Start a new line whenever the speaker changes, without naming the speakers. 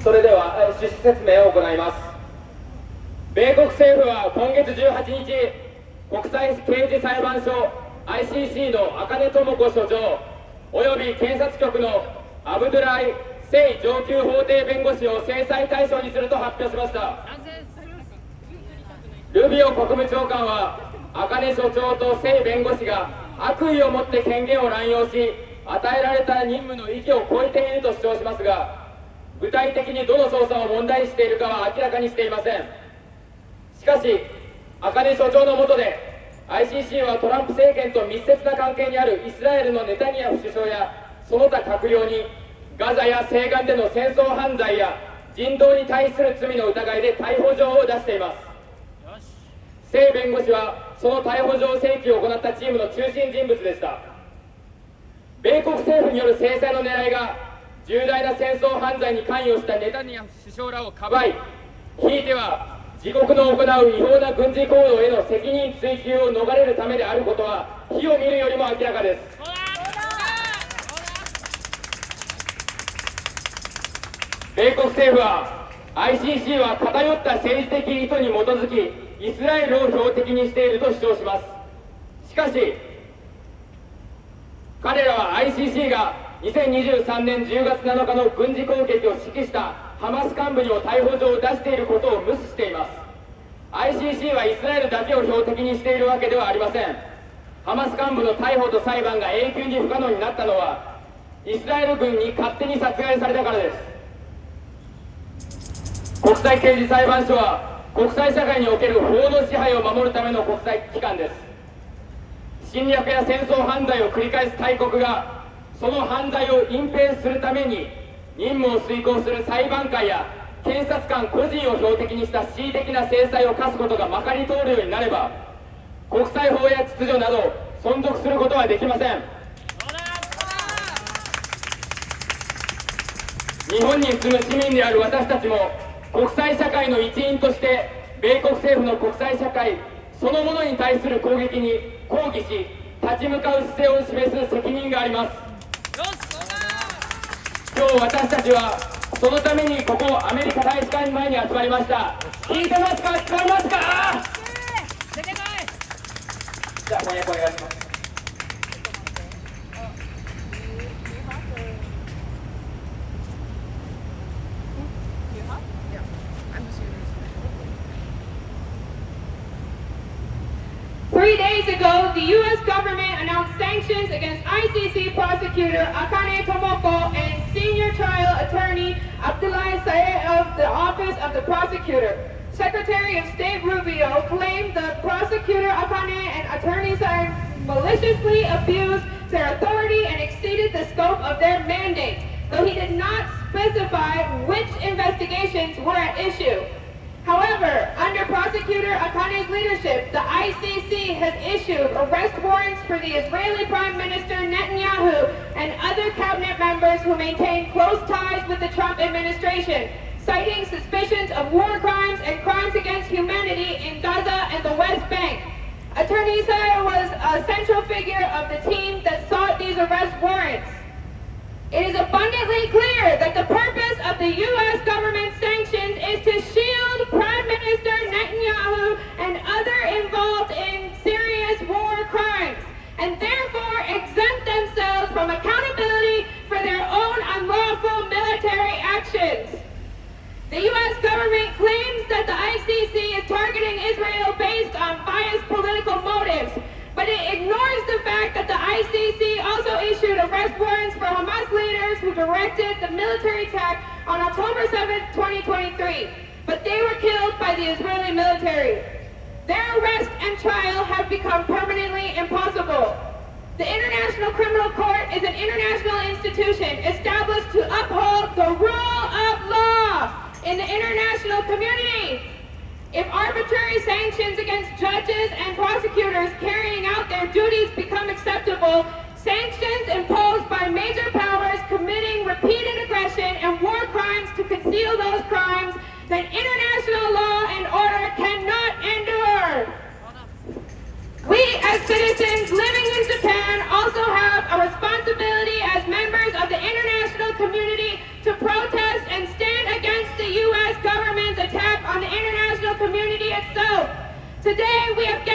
それでは趣旨説明を行います。米国政府は今月18日、国際刑事裁判所 Icc の赤根智子所長および検察局のアブドゥライ・セイ上級法廷弁護士を制裁対象にすると発表しました。ルビオ国務長官は赤根所長とセイ弁護士が悪意を持って権限を乱用し、与えられた任務の域を超えていると主張しますが、具体的にどの捜査を問題視しているかは明らかにしていません。しかし赤根所長の下で Icc はトランプ政権と密接な関係にあるイスラエルのネタニヤフ首相やその他閣僚にガザや西岸での戦争犯罪や人道に対する罪の疑いで逮捕状を出しています。セイ弁護士はその逮捕状請求を行ったチームの中心人物でした。米国政府による制裁の狙いが重大な戦争犯罪に関与したネタニヤフ首相らをかばい、ひいては自国の行う違法な軍事行動への責任追及を逃れるためであることは火を見るよりも明らかです。米国政府は Icc は偏った政治的意図に基づきイスラエルを標的にしていると主張します。しかし彼らは Icc が2023年10月7日の軍事攻撃を指揮したハマス幹部にも逮捕状を出していることを無視しています。 Icc はイスラエルだけを標的にしているわけではありません。ハマス幹部の逮捕と裁判が永久に不可能になったのはイスラエル軍に勝手に殺害されたからです。国際刑事裁判所は国際社会における法の支配を守るための国際機関です。侵略や戦争犯罪を繰り返す大国がその犯罪を隠蔽するために任務を遂行する裁判官や検察官個人を標的にした恣意的な制裁を科すことがまかり通るようになれば、国際法や秩序などを存続することはできません。日本に住む市民である私たちも国際社会の一員として米国政府の国際社会そのものに対する攻撃に抗議し立ち向かう姿勢を示す責任があります。今日私たちはそのためにここアメリカ大使館前に集まりました。聞いてますか？聞こえますか？じゃあ翻訳お願いします。
3 days ago, the U.S. government announced sanctions against Icc prosecutor Akane Tomoko and senior trial attorney Abdullah Sayed of the Office of the Prosecutor. Secretary of State Rubio claimed the prosecutor Akane and attorney Sayed maliciously abused their authority and exceeded the scope of their mandate, though he did not specify which investigations were at issue. However, under Prosecutor Akane's leadership, the Icc has issued arrest warrants for the Israeli Prime Minister Netanyahu and other cabinet members who maintain close ties with the Trump administration, citing suspicions of war crimes and crimes against humanity in Gaza and the West Bank. Attorney Sayed was a central figure of the team that sought these arrest warrants. It is abundantly clear that the purpose of the U.S. government sanctions is to shield Prime Minister Netanyahu and other involved in serious war crimes, and therefore exempt themselves from accountability for their own unlawful military actions. The U.S. government claims that the Icc is targeting Israel based on biased political motives, but it ignores the fact that the Icc also issued arrest warrants for Hamas leaders who directed the military attack on October 7, 2023, but they were killed by the Israeli military. Their arrest and trial have become permanently impossible. The International Criminal Court is an international institution established to uphold the rule of law in the international community. If arbitrary sanctions against judges and prosecutors carrying out their duties become acceptable, sanctions imposed by major powers committing repeated aggression and war crimes to conceal those crimes, then international law and order cannot endure. We as citizens living in Japan also have a responsibility as members of the international community to protest and stand against Today we have